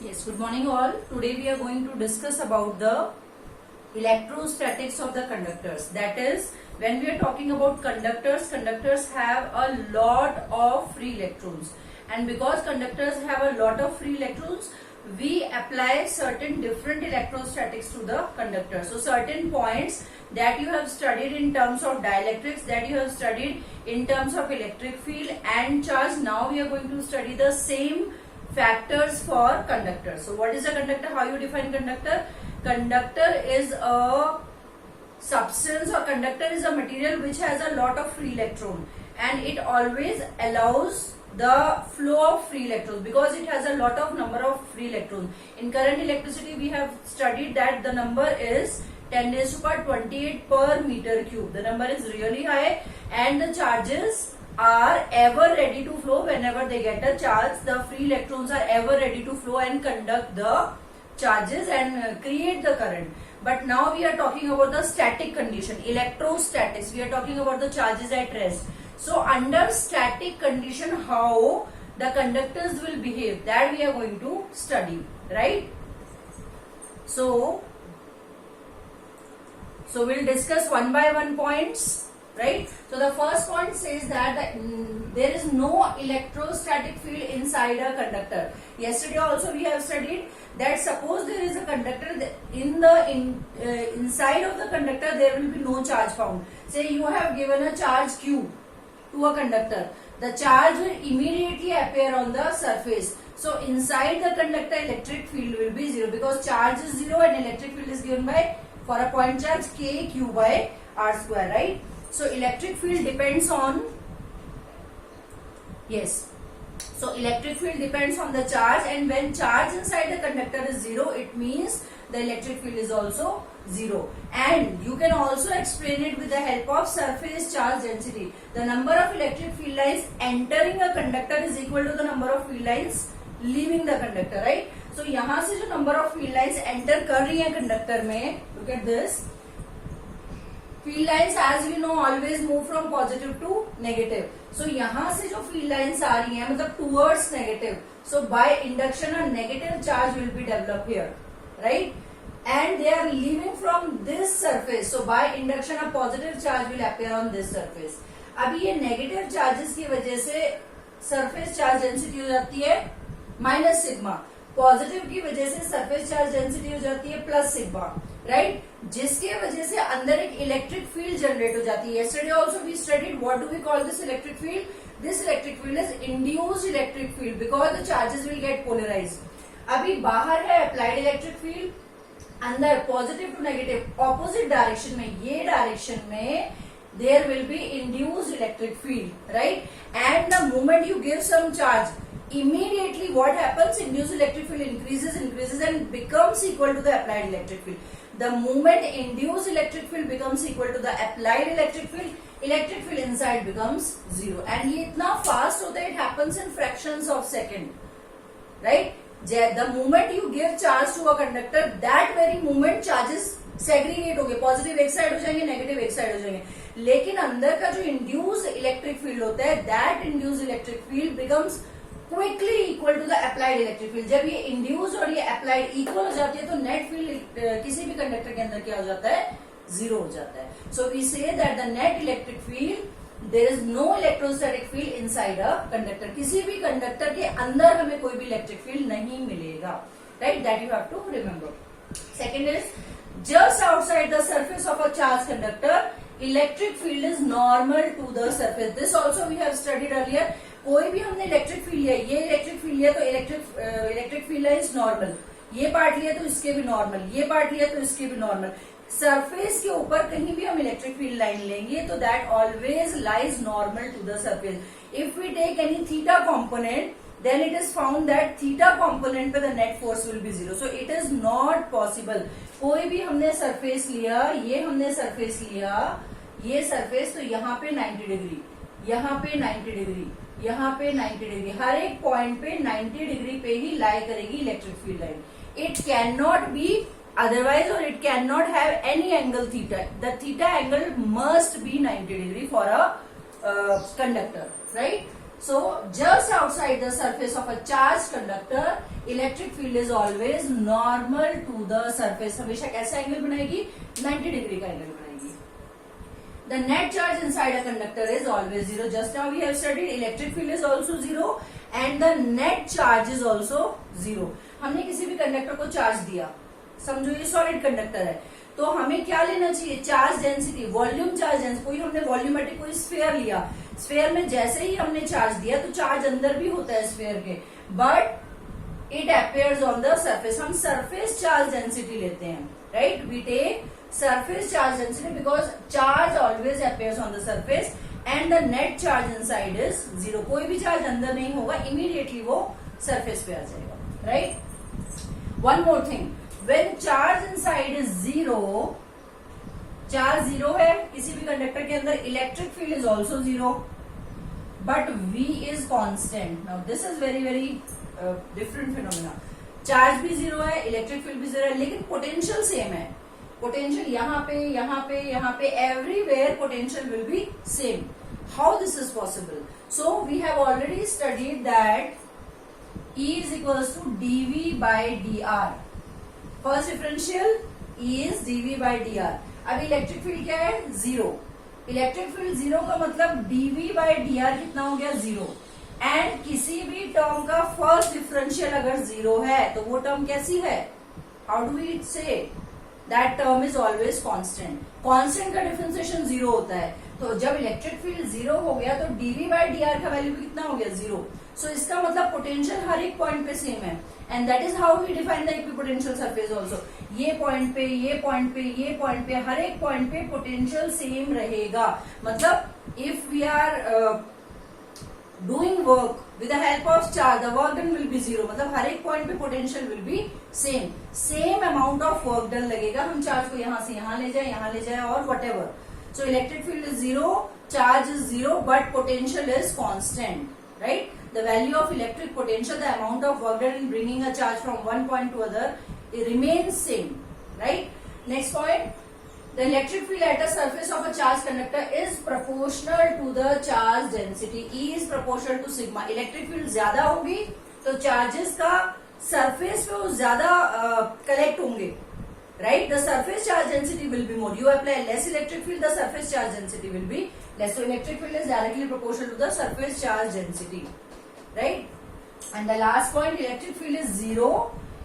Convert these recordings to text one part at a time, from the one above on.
Yes, good morning all. Today we are going to discuss about the electrostatics of the conductors. That is, when we are talking about conductors, conductors have a lot of free electrons. And because conductors have a lot of free electrons, we apply certain different electrostatics to the conductor. So certain points that you have studied in terms of dielectrics, that you have studied in terms of electric field and charge, now we are going to study the same factors for conductor. So what is a conductor? How you define conductor? Conductor is a substance, or conductor is a material which has a lot of free electron, and it always allows the flow of free electrons because it has a lot of number of free electrons. In current electricity we have studied that the number is 10 raised to power 28 per meter cube. The number is really high, and the charges are ever ready to flow. Whenever they get a charge, the free electrons are ever ready to flow and conduct the charges and create the current. But now we are talking about the static condition, electrostatics. We are talking about the charges at rest. So under static condition, how the conductors will behave, that we are going to study, right? So we'll discuss one by one points, right? So the first point says that there is no electrostatic field inside a conductor. Yesterday also we have studied that suppose there is a conductor, inside of the conductor there will be no charge found. Say you have given a charge Q to a conductor, the charge will immediately appear on the surface. So inside the conductor electric field will be zero because charge is zero and electric field is given by, for a point charge, K Q by R square, right? So electric field depends on, yes, so electric field depends on the charge, and when charge inside the conductor is zero, it means the electric field is also zero. And you can also explain it with the help of surface charge density. The number of electric field lines entering a conductor is equal to the number of field lines leaving the conductor, right? So यहाँ से जो number of field lines enter कर रही है conductor में, look at this. Field lines, as we know, always move from positive to negative. So यहाँ से जो field lines आ रही हैं, मतलब towards negative. So by induction a negative charge will be developed here, right? And they are leaving from this surface. So by induction a positive charge will appear on this surface. अभी ये negative charges की वजह से surface charge density हो जाती है minus sigma. Positive की वजह से सरफेस चार्ज डेंसिटी हो जाती है प्लस सिग्मा, राइट? जिसके वजह से अंदर एक इलेक्ट्रिक फील्ड जनरेट हो जाती है. Yesterday also we studied what do we call this electric field. This electric field is induced electric field because the charges will get polarised. अभी बाहर है अप्लाइड इलेक्ट्रिक फील्ड, अंदर positive to negative opposite direction में, ये direction में there will be induced electric field, right? And the moment you give some charge, immediately what happens, induced electric field increases and becomes equal to the applied electric field. The moment induced electric field becomes equal to the applied electric field inside becomes zero. And ये इतना fast होता है, it happens in fractions of second, right? The moment you give charge to a conductor, that very moment charges segregate हो गए, positive एक side हो जाएंगे, negative एक साइड हो जाएंगे. लेकिन अंदर का जो इंड्यूस्ड इलेक्ट्रिक फील्ड होता है, that induced electric field becomes quickly equal to the applied electric field. जब ये इंड्यूस और ये अप्लाइड इक्वल हो जाती है तो नेट फील्ड किसी भी कंडक्टर के अंदर क्या हो जाता है, जीरो हो जाता है. So we say that the net electric field, there is no electrostatic field inside a conductor. किसी भी कंडक्टर के अंदर हमें कोई भी इलेक्ट्रिक फील्ड नहीं मिलेगा, right? That you have to remember. Second is, just outside the surface of a charge conductor electric field is normal to the surface. This also we have studied earlier. कोई भी हमने electric field लिया, ये electric field लिया तो electric field है is normal, ये part लिया तो इसके भी नॉर्मल, ये पार्ट लिया तो इसके भी नॉर्मल. सरफेस के ऊपर कहीं भी हम इलेक्ट्रिक फील्ड लाइन लेंगे तो that always lies normal to the surface. If we take any theta component, then it is found that theta component पे the net force will be zero. So it is not possible. कोई भी हमने surface लिया, ये हमने surface लिया, ये surface, तो यहाँ पे 90 डिग्री, यहाँ पे 90 डिग्री, यहाँ पे 90 डिग्री, हर एक पॉइंट पे 90 डिग्री पे ही लाई करेगी electric field line. It can not be otherwise, or it cannot have any angle theta. The theta angle must be 90 degree for a conductor, right? So just outside the surface of a charged conductor, electric field is always normal to the surface. हमेशा कैसा angle बनाएगी? 90 degree का angle बनाएगी. The net charge inside a conductor is always zero. Just now we have studied electric field is also zero and the net charge is also zero. हमने किसी भी conductor को charge दिया, समझो ये सॉलिड कंडक्टर है, तो हमें क्या लेना चाहिए? Charge density, volume charge density. कोई हमने वॉल्यूमेट्रिक कोई स्फीयर लिया, स्फीयर में जैसे ही हमने चार्ज दिया तो चार्ज अंदर भी होता है स्फीयर के, but it appears on the surface. हम सरफेस चार्ज डेंसिटी लेते हैं, right? We take surface charge density because charge always appears on the surface and the net charge inside is zero. कोई भी चार्ज अंदर नहीं होगा, immediately वो surface पे आ जाएगा, right? One more thing, when charge inside is zero, charge zero है किसी भी कंडक्टर के अंदर, electric field is also zero but V is constant. Now this is very very different phenomena. Charge भी zero है, electric field भी zero है, लेकिन पोटेंशियल सेम है. पोटेंशियल यहाँ पे, यहाँ पे, यहाँ पे, everywhere potential will be same. How this is possible? So we have already studied that E is equals to dV by dr. First differential E is dV by dr. अब electric field क्या है? Zero. Electric field zero का मतलब dV by dr कितना हो गया? Zero. And किसी भी टर्म का फर्स्ट डिफरेंशियल अगर जीरो है तो वो टर्म कैसी है? How do we say? That term is always constant. Constant का डिफरेंशिएशन जीरो होता है, तो जब इलेक्ट्रिक फील्ड जीरो हो गया तो dV by dr का वैल्यू भी कितना हो गया? जीरो. सो इसका मतलब पोटेंशियल हर एक पॉइंट पे सेम है, and that is how we define the equipotential surface also. ये पॉइंट पे, ये पॉइंट पे, ये पॉइंट पे, हर एक पॉइंट पे पोटेंशियल सेम रहेगा. मतलब if we are doing work with the help of charge, the work done will be zero. मतलब हर एक पॉइंट पे potential will be same. Same amount of work done लगेगा. हम चार्ज को यहां से यहां ले जाए, यहां ले जाए, और what ever. So electric field is zero, charge is zero, but potential is constant, right? The value of electric potential, the amount of work done in bringing a charge from one point to other, it remains same, right? Next point, the electric field at the surface of a charged conductor is proportional to the charge density. E is proportional to sigma. Electric field ज्यादा होगी तो charges का surface पे वो ज्यादा collect होंगे, right? The surface charge density will be more. You apply less electric field, the surface charge density will be less. So electric field is directly proportional to the surface charge density, right? And the last point, electric field is zero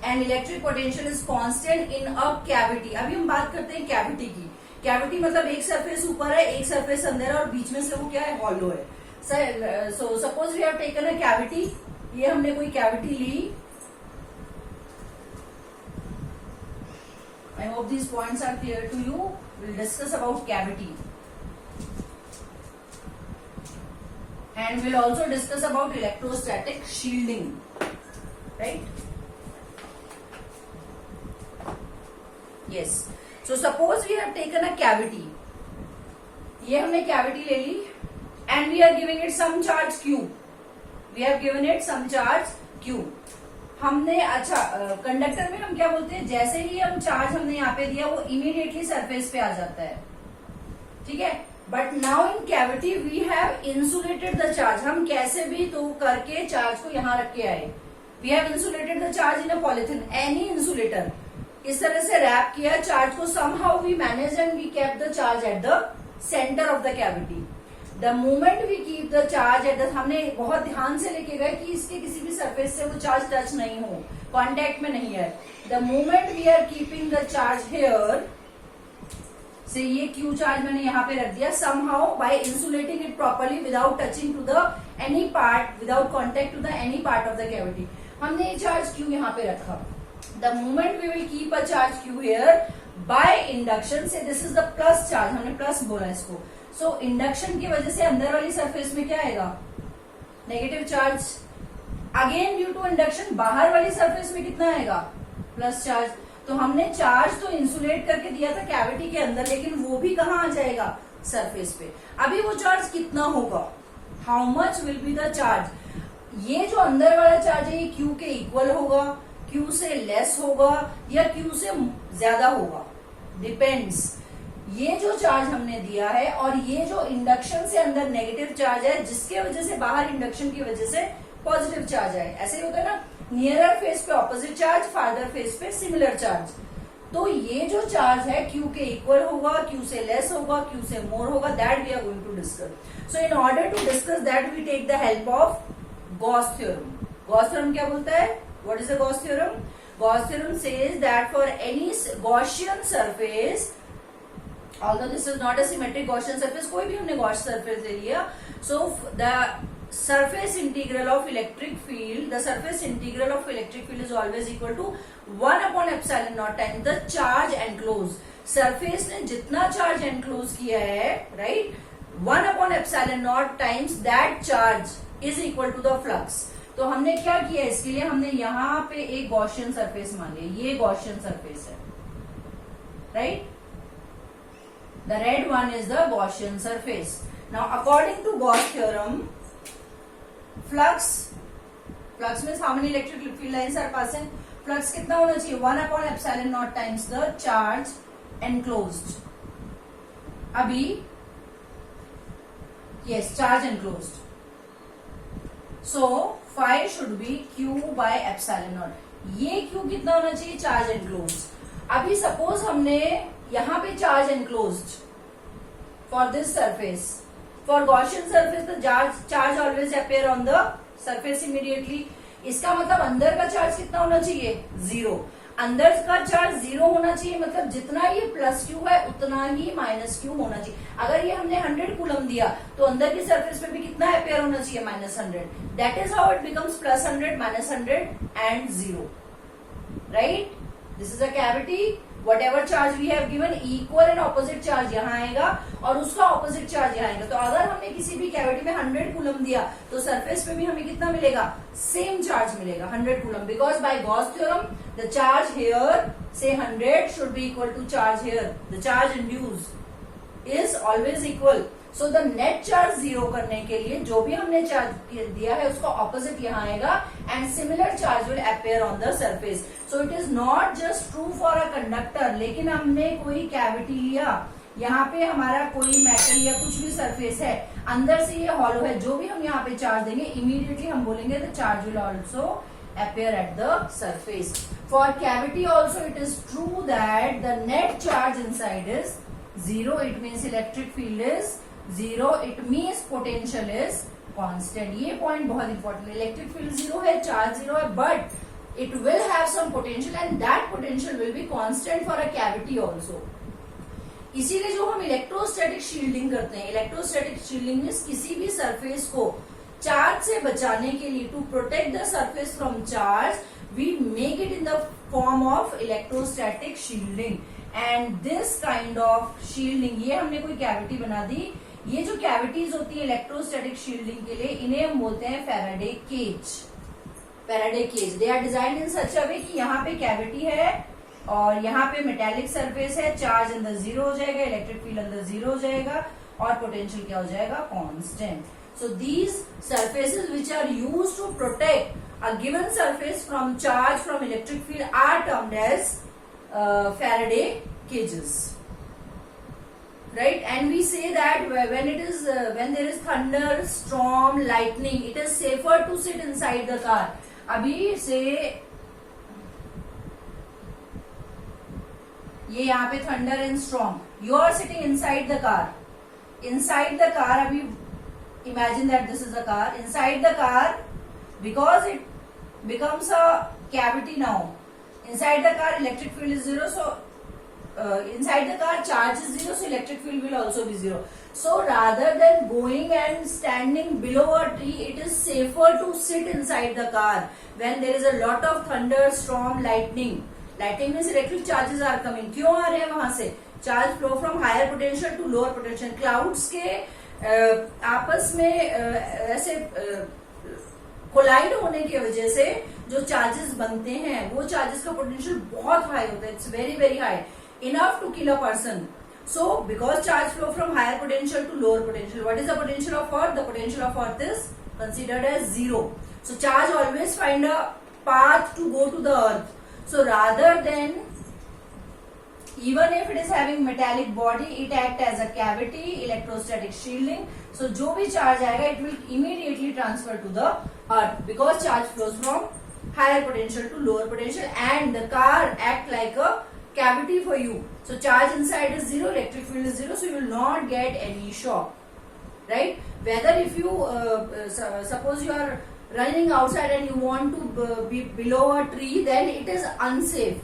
and electric potential is constant in a cavity. अभी हम बात करते हैं cavity की. Cavity मतलब एक surface ऊपर है, एक सरफेस अंदर है, और बीच में से वो क्या है? हॉलो है. So suppose we have taken a cavity. ये हमने कोई कैविटी ली. I hope these points are clear to you. We'll discuss about cavity. And we'll also discuss about electrostatic shielding, right? Yes. So suppose we have taken a cavity. ये हमने cavity ले ली and we are giving it some charge Q. We have given it some charge Q. हमने अच्छा conductor में हम क्या बोलते हैं? जैसे ही हम चार्ज हमने यहाँ पे दिया वो इमीडिएटली सरफेस पे आ जाता है, ठीक है? But now in cavity we have insulated the charge. हम कैसे भी तो करके चार्ज को यहाँ रख के आए. We have insulated the charge in a polythene, any insulator. इस तरह से रैप किया चार्ज को. Somehow we manage and we kept the charge at the centre of the cavity. The moment we keep the charge at the, हमने बहुत ध्यान से लेके गए कि इसके किसी भी सरफेस से वो चार्ज टच नहीं हो, कॉन्टेक्ट में नहीं है. The moment we are keeping the charge here, so ये क्यू चार्ज मैंने यहाँ पे रख दिया. Somehow by insulating it properly without touching to the any part, without contact to the any part of the cavity. हमने ये charge Q यहाँ पे रखा. The moment we will keep a charge Q here by induction, so this is the plus charge, हमने plus बोला इसको. सो induction की वजह से अंदर वाली सरफेस में क्या आएगा? Negative charge. Again due to induction बाहर वाली सरफेस में कितना आएगा? Plus charge. तो हमने चार्ज तो इंसुलेट करके दिया था कैविटी के अंदर, लेकिन वो भी कहाँ आ जाएगा? सरफेस पे. अभी वो चार्ज कितना होगा? How much will be the charge? ये जो अंदर वाला चार्ज है ये क्यू के इक्वल होगा, क्यू से लेस होगा, या क्यू से ज्यादा होगा? डिपेंड्स. ये जो चार्ज हमने दिया है और ये जो इंडक्शन से अंदर नेगेटिव चार्ज है, जिसके वजह से बाहर इंडक्शन की वजह से पॉजिटिव चार्ज है, ऐसे ही होता है ना, नियरर फेस पे ऑपोजिट चार्ज, फार्दर फेस पे सिमिलर चार्ज। तो ये जो चार्ज है Q के इक्वल होगा, Q से लेस होगा, Q से मोर होगा, that we are going to discuss. So in order to discuss that we take the help of Gauss theorem. Gauss theorem क्या बोलता है? What is the Gauss theorem? Gauss theorem says that for any Gaussian surface, although this is not a symmetric Gaussian surface, कोई भी हमने Gauss surface ले लिया, so the surface integral of electric field, the surface integral of electric field is always equal to 1 upon epsilon naught times the charge enclosed. surface ने जितना charge enclose किया है, right, 1 upon epsilon naught times that charge is equal to the flux. तो हमने क्या किया इसके लिए? हमने यहाँ पे एक Gaussian surface मान लिया, ये Gaussian surface है, right? The red one is the Gaussian surface. Now according to Gauss theorem, flux means how many electric field lines are passing? Flux कितना होना चाहिए? 1 upon epsilon naught times the charge enclosed. अभी yes, charge enclosed. So phi should be Q by epsilon naught. ये Q कितना होना चाहिए? Charge enclosed. अभी suppose हमने यहाँ पे charge enclosed for this surface. For Gaussian surface the charge always appear on the surface immediately. इसका मतलब अंदर का चार्ज कितना होना चाहिए? 0. अंदर का चार्ज 0 होना चाहिए, मतलब जितना ये प्लस क्यू है उतना ही माइनस क्यू होना चाहिए। अगर ये हमने 100 कूलम दिया तो अंदर की सरफेस पे भी कितना अपेयर होना चाहिए? -100. That is how it becomes +100, -100 and 0, right? This is a cavity. Whatever charge we have given, equal and opposite charge यहाँ आएगा और उसका opposite charge यहाँ आएगा। तो अगर हमने किसी भी कैविटी में 100 कूलम दिया तो सरफेस पे भी हमें कितना मिलेगा? सेम चार्ज मिलेगा, 100 coulomb, because by Gauss theorem the charge here से 100 should be equal to charge here. The charge induced is always equal. So the net charge 0 करने के लिए जो भी हमने चार्ज दिया है उसका ऑपोजिट यहाँ आएगा and similar charge will appear on the surface. So it is not just true for a conductor. लेकिन हमने कोई कैविटी लिया, यहाँ पे हमारा कोई मेटल या कुछ भी सरफेस है, अंदर से ये हॉलो है, जो भी हम यहाँ पे चार्ज देंगे इमीडिएटली हम बोलेंगे the charge will also appear at the surface. For cavity also it is true that the net charge inside is 0. It means electric field is 0. It means potential is constant. ये point बहुत important है. Electric field 0 है, charge 0 है, but it will have some potential and that potential will be constant for a cavity also. इसीलिए जो हम electrostatic shielding करते हैं, इलेक्ट्रोस्टैटिक शील्डिंग मींस किसी भी सरफेस को चार्ज से बचाने के लिए, to protect the surface from charge, we make it in the form of electrostatic shielding. And this kind of shielding, ये हमने कोई कैविटी बना दी, ये जो कैविटीज होती है इलेक्ट्रोस्टैटिक शील्डिंग के लिए, इन्हें हम बोलते हैं Faraday cage. Faraday cage, they are design in such a way कि यहाँ पे कैविटी है और यहाँ पे मेटेलिक सरफेस है, चार्ज अंदर 0 हो जाएगा, इलेक्ट्रिक फील्ड अंदर 0 हो जाएगा और पोटेंशियल क्या हो जाएगा? Constant. So these surfaces which are used to protect a given surface from charge from electric field are termed as Faraday cages, right? And we say that when there is thunder, storm, lightning, it is safer to sit inside the car. अभी से ये यहाँ पे thunder and storm, you are sitting inside the car. Inside the car, अभी imagine that this is a car. Inside the car, because it becomes a cavity now. Inside the car, electric field is 0, so inside the car charge is 0, so electric field will also be 0. So rather than going and standing below a tree, it is safer to sit inside the car when there is a lot of thunder, storm, lightning. Lightning means electric charges are coming. क्यों आ रहे हैं वहां से? Charge flow from higher potential to lower potential. Clouds के आपस में ऐसे collide होने की वजह से जो चार्जेस बनते हैं वो चार्जेस का पोटेंशियल बहुत हाई होता है. It's very very high, enough to kill a person. So because charge flow from higher potential to lower potential, what is the potential of earth? The potential of earth is considered as 0. So charge always find a path to go to the earth. So rather than even if it is having metallic body, it act as a cavity, electrostatic shielding. So जो भी charge आएगा, it will immediately transfer to the earth because charge flows from higher potential to lower potential, and the car act like a cavity for you. So charge inside is zero, electric field is zero, so you will not get any shock, right? Whether if you suppose you are running outside and you want to be below a tree, then it is unsafe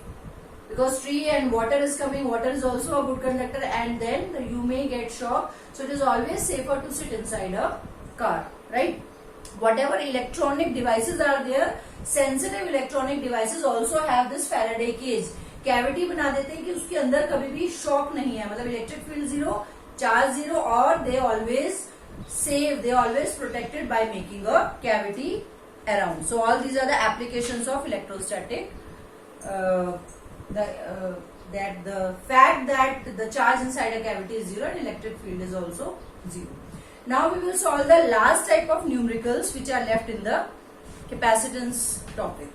because tree and water is coming. Water is also a good conductor, and then you may get shock. So it is always safer to sit inside a car, right? Whatever electronic devices are there, sensitive electronic devices also have this Faraday cage. Cavity बना देते हैं कि उसके अंदर कभी भी shock नहीं है, मतलब electric field zero, charge zero, और they always save, they always protected by making a cavity around. So all these are the applications of electrostatic. That the fact that the charge inside a cavity is zero and electric field is also zero. Now we will solve the last type of numericals which are left in the capacitance topic.